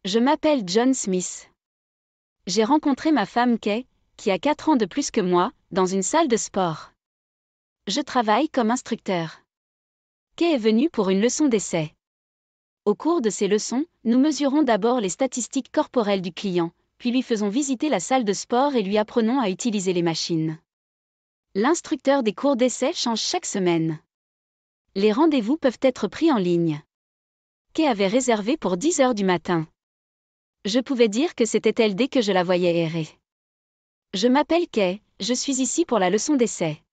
Je m'appelle John Smith. J'ai rencontré ma femme Kay, qui a 4 ans de plus que moi, dans une salle de sport. Je travaille comme instructeur. Kay est venue pour une leçon d'essai. Au cours de ces leçons, nous mesurons d'abord les statistiques corporelles du client, puis lui faisons visiter la salle de sport et lui apprenons à utiliser les machines. L'instructeur des cours d'essai change chaque semaine. Les rendez-vous peuvent être pris en ligne. Kay avait réservé pour 10 heures du matin. Je pouvais dire que c'était elle dès que je la voyais errer. Je m'appelle Kay, je suis ici pour la leçon d'essai.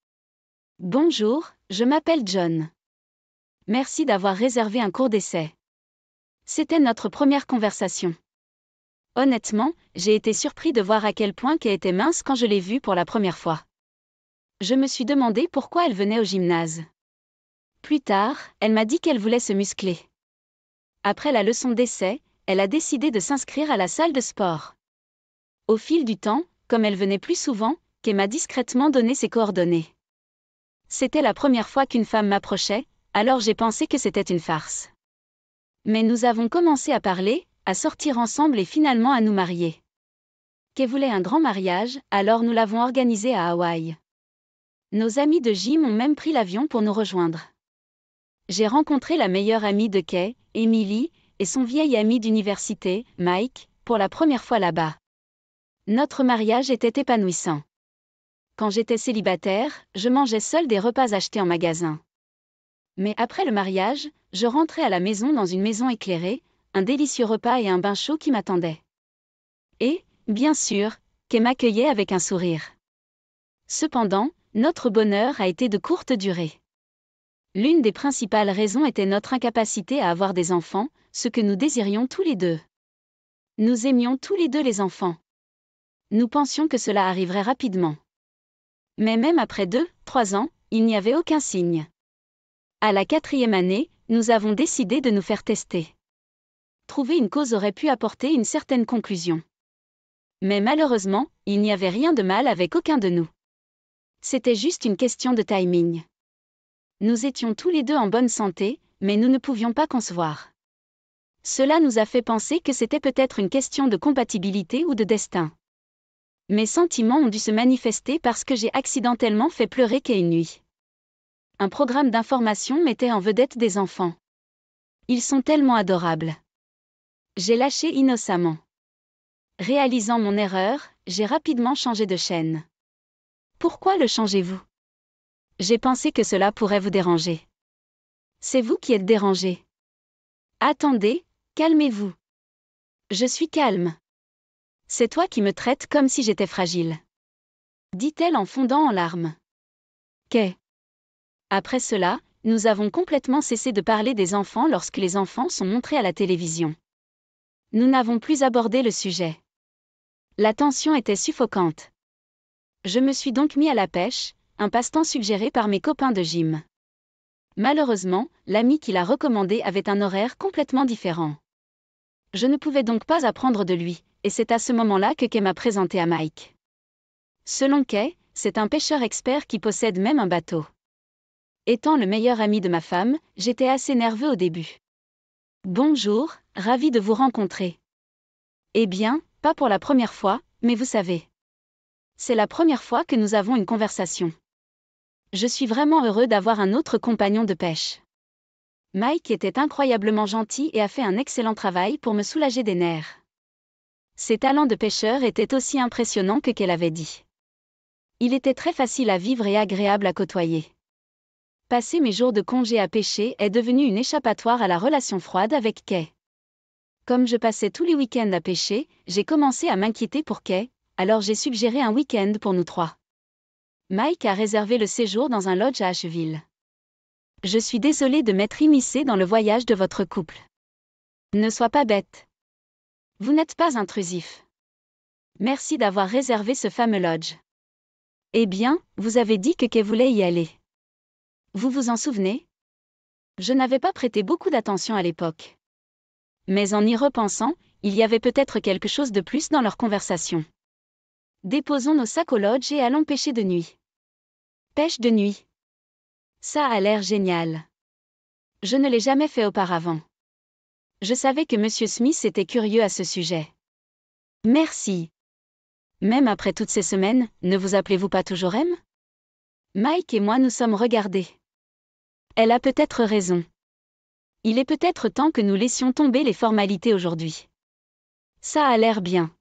Bonjour, je m'appelle John. Merci d'avoir réservé un cours d'essai. C'était notre première conversation. Honnêtement, j'ai été surpris de voir à quel point Kay était mince quand je l'ai vue pour la première fois. Je me suis demandé pourquoi elle venait au gymnase. Plus tard, elle m'a dit qu'elle voulait se muscler. Après la leçon d'essai, elle a décidé de s'inscrire à la salle de sport. Au fil du temps, comme elle venait plus souvent, Kay m'a discrètement donné ses coordonnées. C'était la première fois qu'une femme m'approchait, alors j'ai pensé que c'était une farce. Mais nous avons commencé à parler, à sortir ensemble et finalement à nous marier. Kay voulait un grand mariage, alors nous l'avons organisé à Hawaï. Nos amis de gym ont même pris l'avion pour nous rejoindre. J'ai rencontré la meilleure amie de Kay, Emily, et son vieil ami d'université, Mike, pour la première fois là-bas. Notre mariage était épanouissant. Quand j'étais célibataire, je mangeais seule des repas achetés en magasin. Mais après le mariage, je rentrais à la maison dans une maison éclairée, un délicieux repas et un bain chaud qui m'attendaient. Et, bien sûr, Kay m'accueillait avec un sourire. Cependant, notre bonheur a été de courte durée. L'une des principales raisons était notre incapacité à avoir des enfants, ce que nous désirions tous les deux. Nous aimions tous les deux les enfants. Nous pensions que cela arriverait rapidement. Mais même après 2-3 ans, il n'y avait aucun signe. À la 4e année, nous avons décidé de nous faire tester. Trouver une cause aurait pu apporter une certaine conclusion. Mais malheureusement, il n'y avait rien de mal avec aucun de nous. C'était juste une question de timing. Nous étions tous les deux en bonne santé, mais nous ne pouvions pas concevoir. Cela nous a fait penser que c'était peut-être une question de compatibilité ou de destin. Mes sentiments ont dû se manifester parce que j'ai accidentellement fait pleurer Kay une nuit. Un programme d'information mettait en vedette des enfants. Ils sont tellement adorables. J'ai lâché innocemment. Réalisant mon erreur, j'ai rapidement changé de chaîne. Pourquoi le changez-vous? J'ai pensé que cela pourrait vous déranger. C'est vous qui êtes dérangé. Attendez, calmez-vous. Je suis calme. C'est toi qui me traites comme si j'étais fragile. Dit-elle en fondant en larmes. Kay. Après cela, nous avons complètement cessé de parler des enfants lorsque les enfants sont montrés à la télévision. Nous n'avons plus abordé le sujet. La tension était suffocante. Je me suis donc mis à la pêche, un passe-temps suggéré par mes copains de gym. Malheureusement, l'ami qui l'a recommandé avait un horaire complètement différent. Je ne pouvais donc pas apprendre de lui, et c'est à ce moment-là que Kay m'a présenté à Mike. Selon Kay, c'est un pêcheur expert qui possède même un bateau. Étant le meilleur ami de ma femme, j'étais assez nerveux au début. Bonjour, ravi de vous rencontrer. Eh bien, pas pour la première fois, mais vous savez. C'est la première fois que nous avons une conversation. Je suis vraiment heureux d'avoir un autre compagnon de pêche. Mike était incroyablement gentil et a fait un excellent travail pour me soulager des nerfs. Ses talents de pêcheur étaient aussi impressionnants que qu'elle avait dit. Il était très facile à vivre et agréable à côtoyer. Passer mes jours de congé à pêcher est devenu une échappatoire à la relation froide avec Kay. Comme je passais tous les week-ends à pêcher, j'ai commencé à m'inquiéter pour Kay, alors j'ai suggéré un week-end pour nous trois. Mike a réservé le séjour dans un lodge à Asheville. Je suis désolée de m'être immiscée dans le voyage de votre couple. Ne sois pas bête. Vous n'êtes pas intrusif. Merci d'avoir réservé ce fameux lodge. Eh bien, vous avez dit que Kay voulait y aller. Vous vous en souvenez? Je n'avais pas prêté beaucoup d'attention à l'époque. Mais en y repensant, il y avait peut-être quelque chose de plus dans leur conversation. Déposons nos sacs au lodge et allons pêcher de nuit. Pêche de nuit. Ça a l'air génial. Je ne l'ai jamais fait auparavant. Je savais que Monsieur Smith était curieux à ce sujet. Merci. Même après toutes ces semaines, ne vous appelez-vous pas toujours M? Mike et moi nous sommes regardés. Elle a peut-être raison. Il est peut-être temps que nous laissions tomber les formalités aujourd'hui. Ça a l'air bien.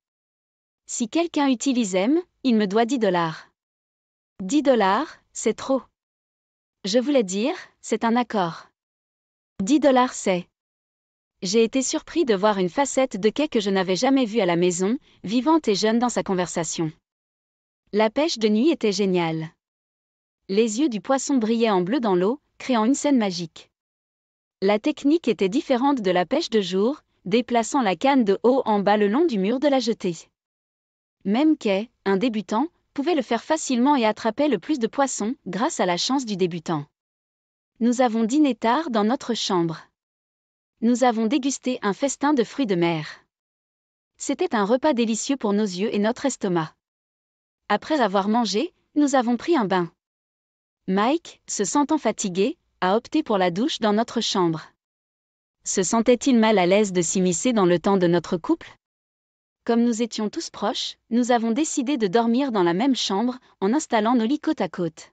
Si quelqu'un utilise M, il me doit 10 $. 10 $, c'est trop. Je voulais dire, c'est un accord. 10 $ c'est. J'ai été surpris de voir une facette de Kay que je n'avais jamais vue à la maison, vivante et jeune dans sa conversation. La pêche de nuit était géniale. Les yeux du poisson brillaient en bleu dans l'eau, créant une scène magique. La technique était différente de la pêche de jour, déplaçant la canne de haut en bas le long du mur de la jetée. Même Kay, un débutant, pouvait le faire facilement et attrapait le plus de poissons, grâce à la chance du débutant. Nous avons dîné tard dans notre chambre. Nous avons dégusté un festin de fruits de mer. C'était un repas délicieux pour nos yeux et notre estomac. Après avoir mangé, nous avons pris un bain. Mike, se sentant fatigué, a opté pour la douche dans notre chambre. Se sentait-il mal à l'aise de s'immiscer dans le temps de notre couple? Comme nous étions tous proches, nous avons décidé de dormir dans la même chambre, en installant nos lits côte à côte.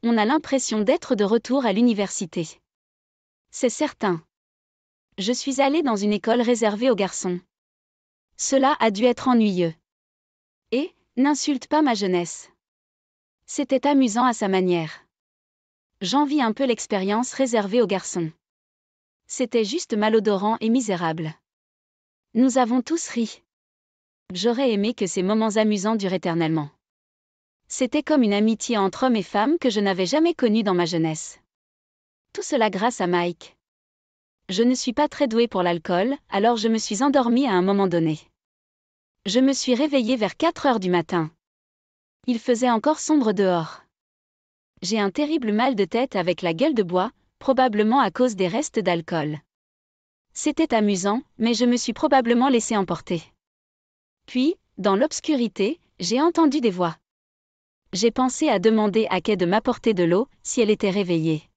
On a l'impression d'être de retour à l'université. C'est certain. Je suis allée dans une école réservée aux garçons. Cela a dû être ennuyeux. Et, n'insulte pas ma jeunesse. C'était amusant à sa manière. J'envie un peu l'expérience réservée aux garçons. C'était juste malodorant et misérable. Nous avons tous ri. J'aurais aimé que ces moments amusants durent éternellement. C'était comme une amitié entre hommes et femmes que je n'avais jamais connue dans ma jeunesse. Tout cela grâce à Mike. Je ne suis pas très douée pour l'alcool, alors je me suis endormie à un moment donné. Je me suis réveillée vers 4 heures du matin. Il faisait encore sombre dehors. J'ai un terrible mal de tête avec la gueule de bois, probablement à cause des restes d'alcool. C'était amusant, mais je me suis probablement laissé emporter. Puis, dans l'obscurité, j'ai entendu des voix. J'ai pensé à demander à Kay de m'apporter de l'eau, si elle était réveillée.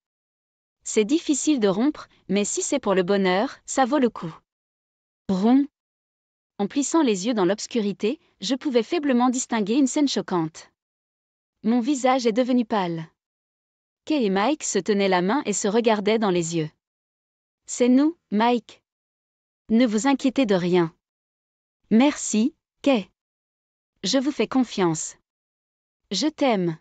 C'est difficile de rompre, mais si c'est pour le bonheur, ça vaut le coup. Ron. En plissant les yeux dans l'obscurité, je pouvais faiblement distinguer une scène choquante. Mon visage est devenu pâle. Kay et Mike se tenaient la main et se regardaient dans les yeux. C'est nous, Mike. Ne vous inquiétez de rien. Merci, Kay. Je vous fais confiance. Je t'aime.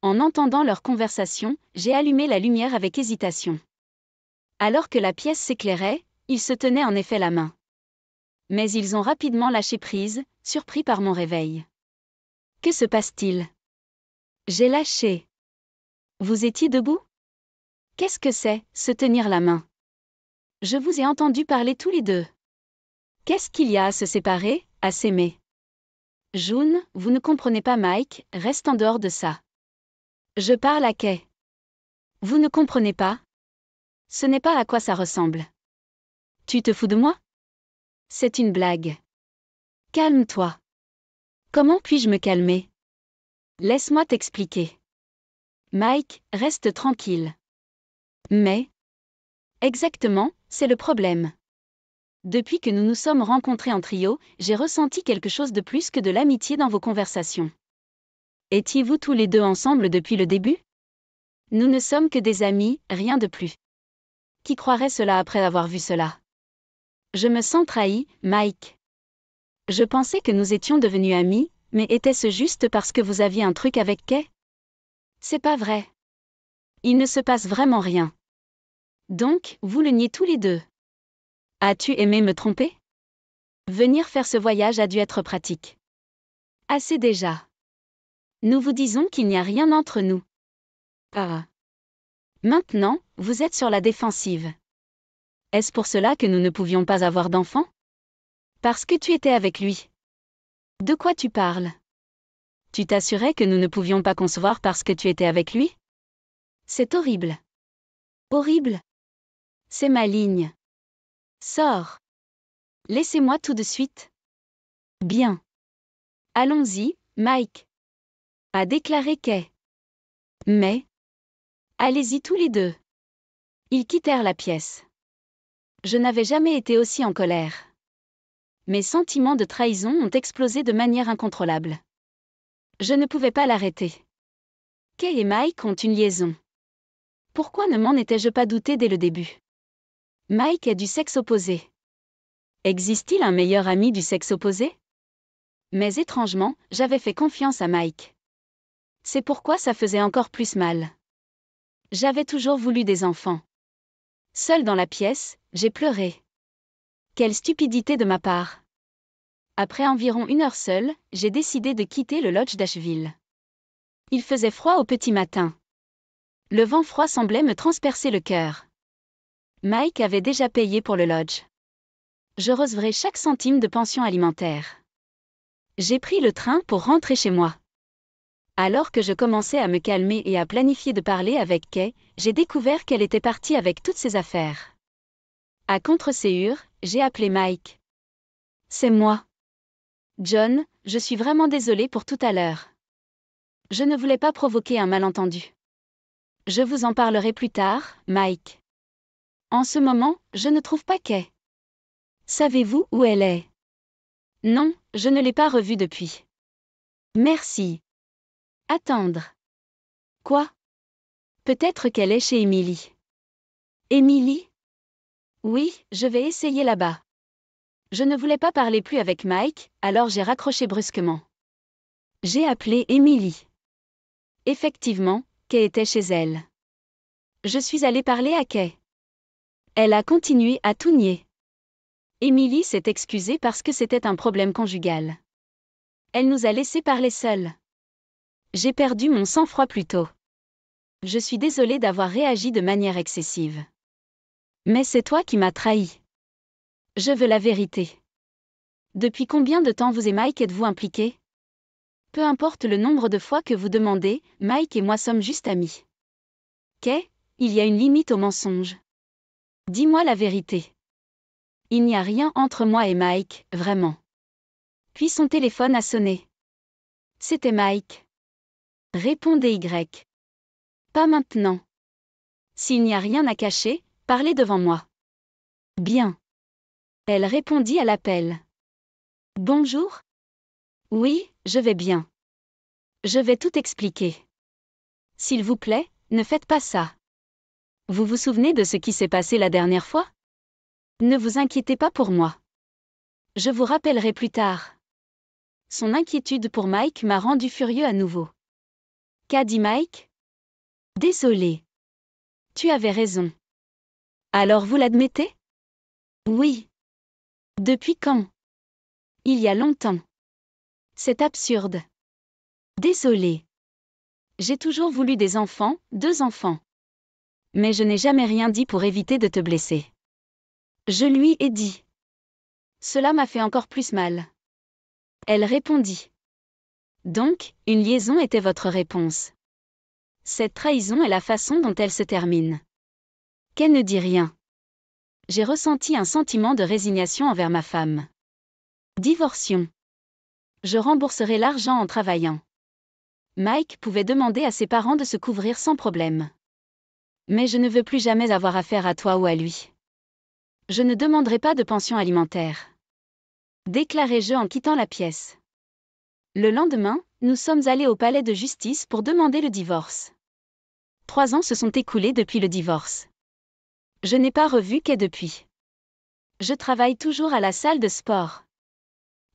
En entendant leur conversation, j'ai allumé la lumière avec hésitation. Alors que la pièce s'éclairait, ils se tenaient en effet la main. Mais ils ont rapidement lâché prise, surpris par mon réveil. Que se passe-t-il? J'ai lâché. Vous étiez debout? Qu'est-ce que c'est, se tenir la main? Je vous ai entendu parler tous les deux. Qu'est-ce qu'il y a à se séparer, à s'aimer? June, vous ne comprenez pas Mike, reste en dehors de ça. Je parle à Kay. Vous ne comprenez pas? Ce n'est pas à quoi ça ressemble. Tu te fous de moi? C'est une blague. Calme-toi. Comment puis-je me calmer? Laisse-moi t'expliquer. Mike, reste tranquille. Mais... Exactement, c'est le problème. Depuis que nous nous sommes rencontrés en trio, j'ai ressenti quelque chose de plus que de l'amitié dans vos conversations. Étiez-vous tous les deux ensemble depuis le début? Nous ne sommes que des amis, rien de plus. Qui croirait cela après avoir vu cela? Je me sens trahi, Mike. Je pensais que nous étions devenus amis, mais était-ce juste parce que vous aviez un truc avec Kay? C'est pas vrai. Il ne se passe vraiment rien. Donc, vous le niez tous les deux. As-tu aimé me tromper? Venir faire ce voyage a dû être pratique. Assez déjà. Nous vous disons qu'il n'y a rien entre nous. Ah. Maintenant, vous êtes sur la défensive. Est-ce pour cela que nous ne pouvions pas avoir d'enfants? Parce que tu étais avec lui. De quoi tu parles? Tu t'assurais que nous ne pouvions pas concevoir parce que tu étais avec lui? C'est horrible. Horrible. C'est maligne. Sors. Laissez-moi tout de suite. Bien. Allons-y, Mike. A déclaré Kay. Mais... Allez-y tous les deux. Ils quittèrent la pièce. Je n'avais jamais été aussi en colère. Mes sentiments de trahison ont explosé de manière incontrôlable. Je ne pouvais pas l'arrêter. Kay et Mike ont une liaison. Pourquoi ne m'en étais-je pas douté dès le début? Mike est du sexe opposé. Existe-t-il un meilleur ami du sexe opposé? Mais étrangement, j'avais fait confiance à Mike. C'est pourquoi ça faisait encore plus mal. J'avais toujours voulu des enfants. Seule dans la pièce, j'ai pleuré. Quelle stupidité de ma part. Après environ 1 heure seule, j'ai décidé de quitter le lodge d'Asheville. Il faisait froid au petit matin. Le vent froid semblait me transpercer le cœur. Mike avait déjà payé pour le lodge. Je recevrai chaque centime de pension alimentaire. J'ai pris le train pour rentrer chez moi. Alors que je commençais à me calmer et à planifier de parler avec Kay, j'ai découvert qu'elle était partie avec toutes ses affaires. À contre-séhure, j'ai appelé Mike. C'est moi. John, je suis vraiment désolée pour tout à l'heure. Je ne voulais pas provoquer un malentendu. Je vous en parlerai plus tard, Mike. En ce moment, je ne trouve pas Kay. Savez-vous où elle est? Non, je ne l'ai pas revue depuis. Merci. Attendre. Quoi? Peut-être qu'elle est chez Emily. Emily? Oui, je vais essayer là-bas. Je ne voulais pas parler plus avec Mike, alors j'ai raccroché brusquement. J'ai appelé Emily. Effectivement, Kay était chez elle. Je suis allée parler à Kay. Elle a continué à tout nier. Emily s'est excusée parce que c'était un problème conjugal. Elle nous a laissés parler seuls. J'ai perdu mon sang-froid plus tôt. Je suis désolée d'avoir réagi de manière excessive. Mais c'est toi qui m'as trahi. Je veux la vérité. Depuis combien de temps vous et Mike êtes-vous impliqués? Peu importe le nombre de fois que vous demandez, Mike et moi sommes juste amis. Kay, il y a une limite au mensonge. Dis-moi la vérité. Il n'y a rien entre moi et Mike, vraiment. Puis son téléphone a sonné. C'était Mike. Répondez Y. Pas maintenant. S'il n'y a rien à cacher, parlez devant moi. Bien. Elle répondit à l'appel. Bonjour? Oui, je vais bien. Je vais tout expliquer. S'il vous plaît, ne faites pas ça. Vous vous souvenez de ce qui s'est passé la dernière fois? Ne vous inquiétez pas pour moi. Je vous rappellerai plus tard. Son inquiétude pour Mike m'a rendu furieux à nouveau. Qu'a dit Mike? Désolé. Tu avais raison. Alors vous l'admettez? Oui. Depuis quand? Il y a longtemps. C'est absurde. Désolé. J'ai toujours voulu des enfants, 2 enfants. Mais je n'ai jamais rien dit pour éviter de te blesser. Je lui ai dit. Cela m'a fait encore plus mal. Elle répondit. Donc, une liaison était votre réponse. Cette trahison est la façon dont elle se termine. Kay ne dit rien. J'ai ressenti un sentiment de résignation envers ma femme. Divorcions. Je rembourserai l'argent en travaillant. Mike pouvait demander à ses parents de se couvrir sans problème. Mais je ne veux plus jamais avoir affaire à toi ou à lui. Je ne demanderai pas de pension alimentaire. Déclarai-je en quittant la pièce. Le lendemain, nous sommes allés au palais de justice pour demander le divorce. 3 ans se sont écoulés depuis le divorce. Je n'ai pas revu Kay depuis. Je travaille toujours à la salle de sport.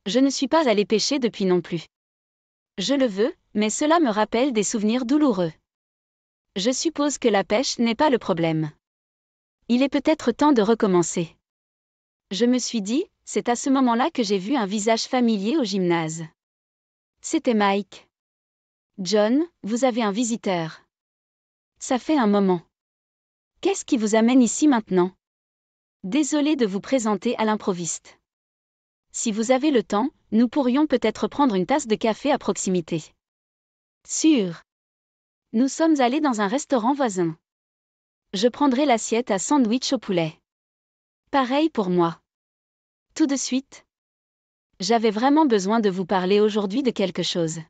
Je ne suis pas allée pêcher depuis non plus. Je le veux, mais cela me rappelle des souvenirs douloureux. Je suppose que la pêche n'est pas le problème. Il est peut-être temps de recommencer. Je me suis dit, c'est à ce moment-là que j'ai vu un visage familier au gymnase. C'était Mike. John, vous avez un visiteur. Ça fait un moment. Qu'est-ce qui vous amène ici maintenant? Désolé de vous présenter à l'improviste. Si vous avez le temps, nous pourrions peut-être prendre une tasse de café à proximité. Sûr. Nous sommes allés dans un restaurant voisin. Je prendrai l'assiette à sandwich au poulet. Pareil pour moi. Tout de suite. J'avais vraiment besoin de vous parler aujourd'hui de quelque chose.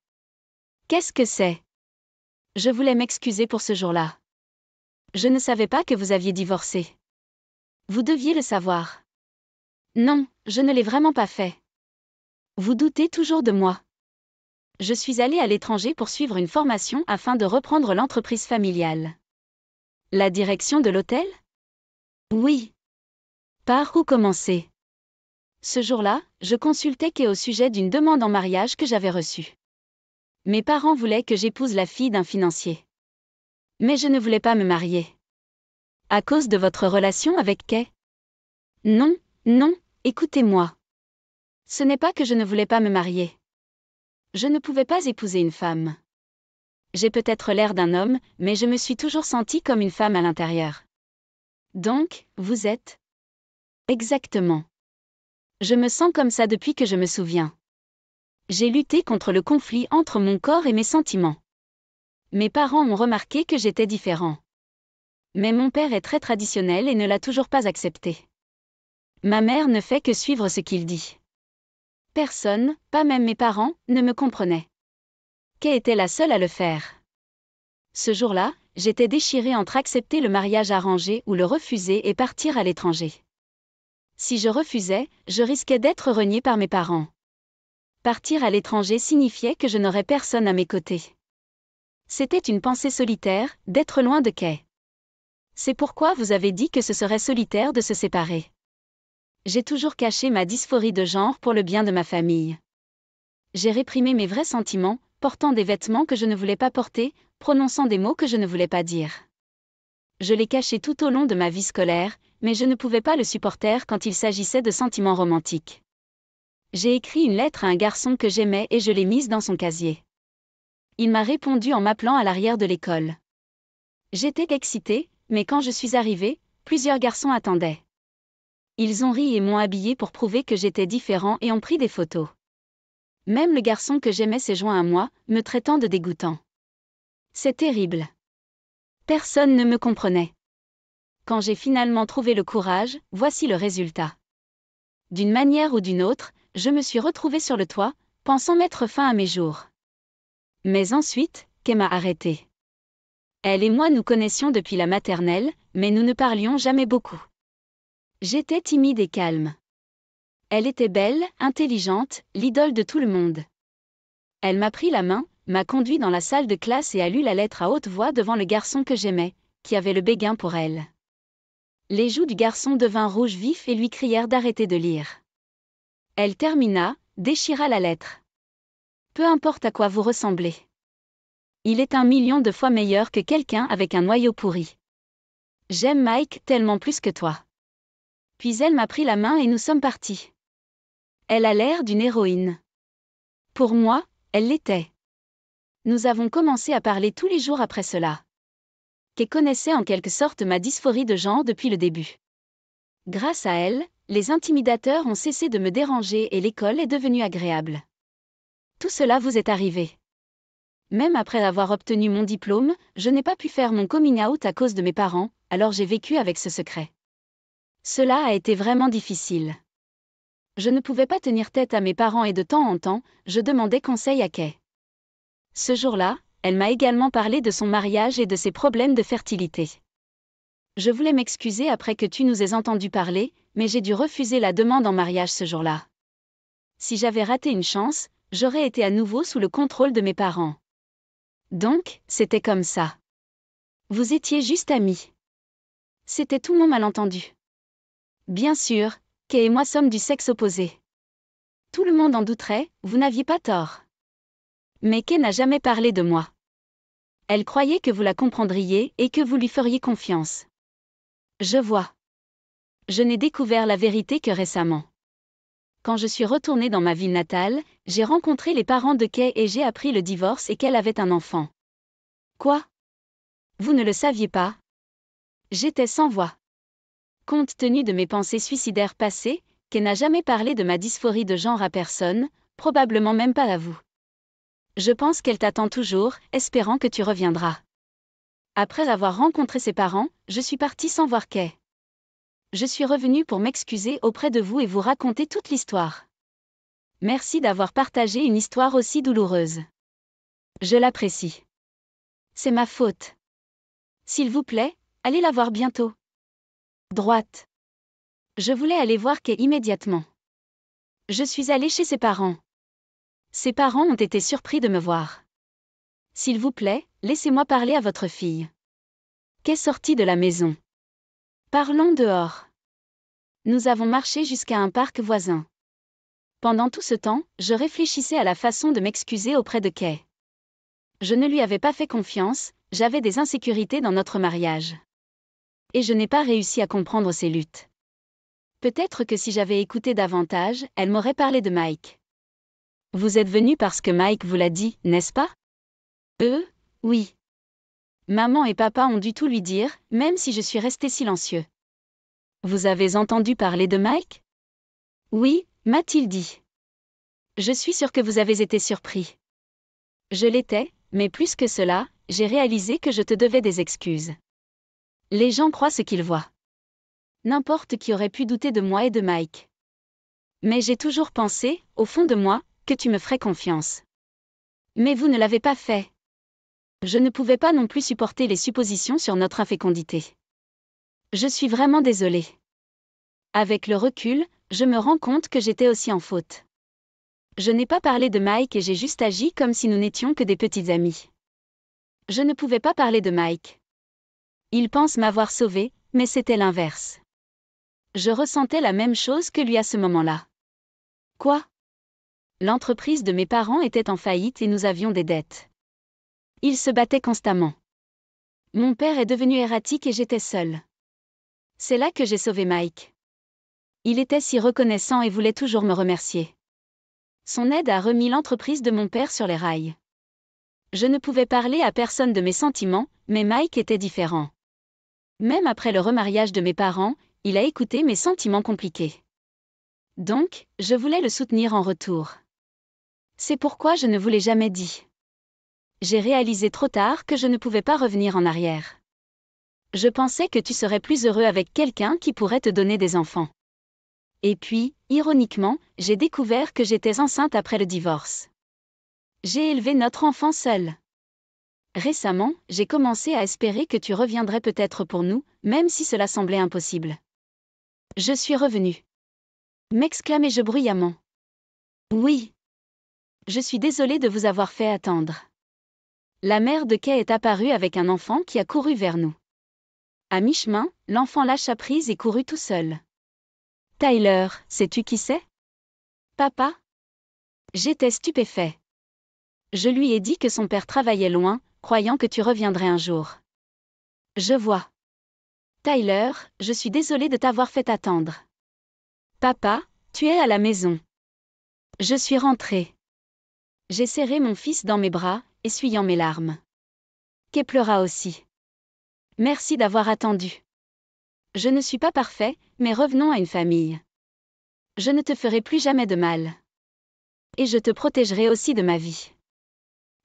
Qu'est-ce que c'est? Je voulais m'excuser pour ce jour-là. Je ne savais pas que vous aviez divorcé. Vous deviez le savoir. Non, je ne l'ai vraiment pas fait. Vous doutez toujours de moi. Je suis allée à l'étranger pour suivre une formation afin de reprendre l'entreprise familiale. La direction de l'hôtel? Oui. Par où commencer? Ce jour-là, je consultais Kay au sujet d'une demande en mariage que j'avais reçue. Mes parents voulaient que j'épouse la fille d'un financier. Mais je ne voulais pas me marier. À cause de votre relation avec Kay? Non, non, écoutez-moi. Ce n'est pas que je ne voulais pas me marier. Je ne pouvais pas épouser une femme. J'ai peut-être l'air d'un homme, mais je me suis toujours sentie comme une femme à l'intérieur. Donc, vous êtes? Exactement. Je me sens comme ça depuis que je me souviens. J'ai lutté contre le conflit entre mon corps et mes sentiments. Mes parents ont remarqué que j'étais différent. Mais mon père est très traditionnel et ne l'a toujours pas accepté. Ma mère ne fait que suivre ce qu'il dit. Personne, pas même mes parents, ne me comprenait. Kay était la seule à le faire. Ce jour-là, j'étais déchirée entre accepter le mariage arrangé ou le refuser et partir à l'étranger. Si je refusais, je risquais d'être reniée par mes parents. Partir à l'étranger signifiait que je n'aurais personne à mes côtés. C'était une pensée solitaire, d'être loin de Kay. C'est pourquoi vous avez dit que ce serait solitaire de se séparer. J'ai toujours caché ma dysphorie de genre pour le bien de ma famille. J'ai réprimé mes vrais sentiments, portant des vêtements que je ne voulais pas porter, prononçant des mots que je ne voulais pas dire. Je l'ai caché tout au long de ma vie scolaire, mais je ne pouvais pas le supporter quand il s'agissait de sentiments romantiques. J'ai écrit une lettre à un garçon que j'aimais et je l'ai mise dans son casier. Il m'a répondu en m'appelant à l'arrière de l'école. J'étais excitée, mais quand je suis arrivée, plusieurs garçons attendaient. Ils ont ri et m'ont habillée pour prouver que j'étais différent et ont pris des photos. Même le garçon que j'aimais s'est joint à moi, me traitant de dégoûtant. C'est terrible. Personne ne me comprenait. Quand j'ai finalement trouvé le courage, voici le résultat. D'une manière ou d'une autre, je me suis retrouvée sur le toit, pensant mettre fin à mes jours. Mais ensuite, Kay m'a arrêtée. Elle et moi nous connaissions depuis la maternelle, mais nous ne parlions jamais beaucoup. J'étais timide et calme. Elle était belle, intelligente, l'idole de tout le monde. Elle m'a pris la main, m'a conduit dans la salle de classe et a lu la lettre à haute voix devant le garçon que j'aimais, qui avait le béguin pour elle. Les joues du garçon devinrent rouges vifs et lui crièrent d'arrêter de lire. Elle termina, déchira la lettre. Peu importe à quoi vous ressemblez. Il est 1 million de fois meilleur que quelqu'un avec un noyau pourri. J'aime Mike tellement plus que toi. Puis elle m'a pris la main et nous sommes partis. Elle a l'air d'une héroïne. Pour moi, elle l'était. Nous avons commencé à parler tous les jours après cela. Kay connaissait en quelque sorte ma dysphorie de genre depuis le début. Grâce à elle, les intimidateurs ont cessé de me déranger et l'école est devenue agréable. Tout cela vous est arrivé. Même après avoir obtenu mon diplôme, je n'ai pas pu faire mon coming out à cause de mes parents, alors j'ai vécu avec ce secret. Cela a été vraiment difficile. Je ne pouvais pas tenir tête à mes parents et de temps en temps, je demandais conseil à Kay. Ce jour-là, elle m'a également parlé de son mariage et de ses problèmes de fertilité. Je voulais m'excuser après que tu nous aies entendu parler, mais j'ai dû refuser la demande en mariage ce jour-là. Si j'avais raté une chance, j'aurais été à nouveau sous le contrôle de mes parents. Donc, c'était comme ça. Vous étiez juste amis. C'était tout mon malentendu. Bien sûr, Kay et moi sommes du sexe opposé. Tout le monde en douterait, vous n'aviez pas tort. Mais Kay n'a jamais parlé de moi. Elle croyait que vous la comprendriez et que vous lui feriez confiance. Je vois. Je n'ai découvert la vérité que récemment. Quand je suis retournée dans ma ville natale, j'ai rencontré les parents de Kay et j'ai appris le divorce et qu'elle avait un enfant. Quoi? Vous ne le saviez pas? J'étais sans voix. Compte tenu de mes pensées suicidaires passées, Kay n'a jamais parlé de ma dysphorie de genre à personne, probablement même pas à vous. Je pense qu'elle t'attend toujours, espérant que tu reviendras. Après avoir rencontré ses parents, je suis partie sans voir Kay. Je suis revenue pour m'excuser auprès de vous et vous raconter toute l'histoire. Merci d'avoir partagé une histoire aussi douloureuse. Je l'apprécie. C'est ma faute. S'il vous plaît, allez la voir bientôt. Droite. Je voulais aller voir Kay immédiatement. Je suis allée chez ses parents. Ses parents ont été surpris de me voir. S'il vous plaît, laissez-moi parler à votre fille. Kay sortit de la maison. Parlons dehors. Nous avons marché jusqu'à un parc voisin. Pendant tout ce temps, je réfléchissais à la façon de m'excuser auprès de Kay. Je ne lui avais pas fait confiance, j'avais des insécurités dans notre mariage. Et je n'ai pas réussi à comprendre ses luttes. Peut-être que si j'avais écouté davantage, elle m'aurait parlé de Mike. Vous êtes venu parce que Mike vous l'a dit, n'est-ce pas? Oui. Maman et papa ont dû tout lui dire, même si je suis resté silencieux. Vous avez entendu parler de Mike? Oui, m'a-t-il dit. Je suis sûre que vous avez été surpris. Je l'étais, mais plus que cela, j'ai réalisé que je te devais des excuses. Les gens croient ce qu'ils voient. N'importe qui aurait pu douter de moi et de Mike. Mais j'ai toujours pensé, au fond de moi, que tu me ferais confiance. Mais vous ne l'avez pas fait. Je ne pouvais pas non plus supporter les suppositions sur notre infécondité. Je suis vraiment désolée. Avec le recul, je me rends compte que j'étais aussi en faute. Je n'ai pas parlé de Mike et j'ai juste agi comme si nous n'étions que des petites amies. Je ne pouvais pas parler de Mike. Il pense m'avoir sauvée, mais c'était l'inverse. Je ressentais la même chose que lui à ce moment-là. Quoi? L'entreprise de mes parents était en faillite et nous avions des dettes. Ils se battaient constamment. Mon père est devenu erratique et j'étais seule. C'est là que j'ai sauvé Mike. Il était si reconnaissant et voulait toujours me remercier. Son aide a remis l'entreprise de mon père sur les rails. Je ne pouvais parler à personne de mes sentiments, mais Mike était différent. Même après le remariage de mes parents, il a écouté mes sentiments compliqués. Donc, je voulais le soutenir en retour. C'est pourquoi je ne vous l'ai jamais dit. J'ai réalisé trop tard que je ne pouvais pas revenir en arrière. Je pensais que tu serais plus heureux avec quelqu'un qui pourrait te donner des enfants. Et puis, ironiquement, j'ai découvert que j'étais enceinte après le divorce. J'ai élevé notre enfant seule. Récemment, j'ai commencé à espérer que tu reviendrais peut-être pour nous, même si cela semblait impossible. Je suis revenue. M'exclamai-je bruyamment. Oui. Je suis désolée de vous avoir fait attendre. La mère de Kay est apparue avec un enfant qui a couru vers nous. À mi-chemin, l'enfant lâcha prise et courut tout seul. Tyler, sais-tu qui c'est? Papa? J'étais stupéfait. Je lui ai dit que son père travaillait loin, croyant que tu reviendrais un jour. Je vois. Tyler, je suis désolée de t'avoir fait attendre. Papa, tu es à la maison. Je suis rentrée. J'ai serré mon fils dans mes bras, essuyant mes larmes. Kay pleura aussi. Merci d'avoir attendu. Je ne suis pas parfait, mais revenons à une famille. Je ne te ferai plus jamais de mal. Et je te protégerai aussi de ma vie.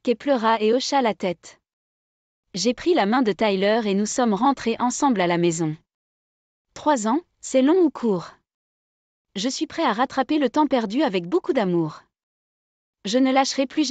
Kay pleura et hocha la tête. J'ai pris la main de Tyler et nous sommes rentrés ensemble à la maison. 3 ans, c'est long ou court? Je suis prêt à rattraper le temps perdu avec beaucoup d'amour. Je ne lâcherai plus jamais.